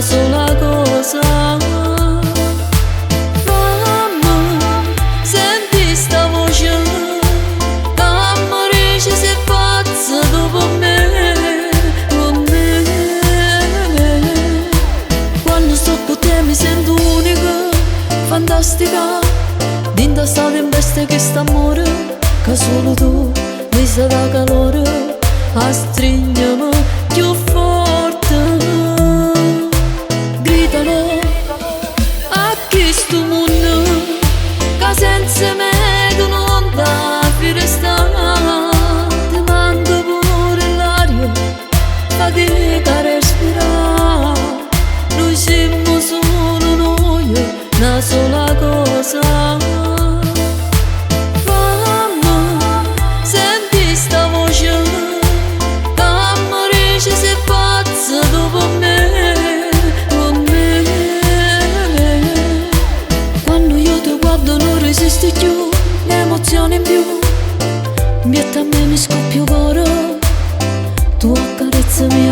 sola cosa. Mamma, senti sta voce che mi dice sei pazza dopo me, con me. Quando sto con te mi sento unica, fantastica, dinta sta tempesta che sta amore, che solo tu mi sa da calore, a stringermi più forte. Gridalo a chi sto mondo, che senza me tu non devi restare. Ti manca pure l'aria, fatica a respirare. Noi siamo solo noi, una sola cosa. Più l'emozione in più, mi a me mi scoppia il cuore, tu accarezzami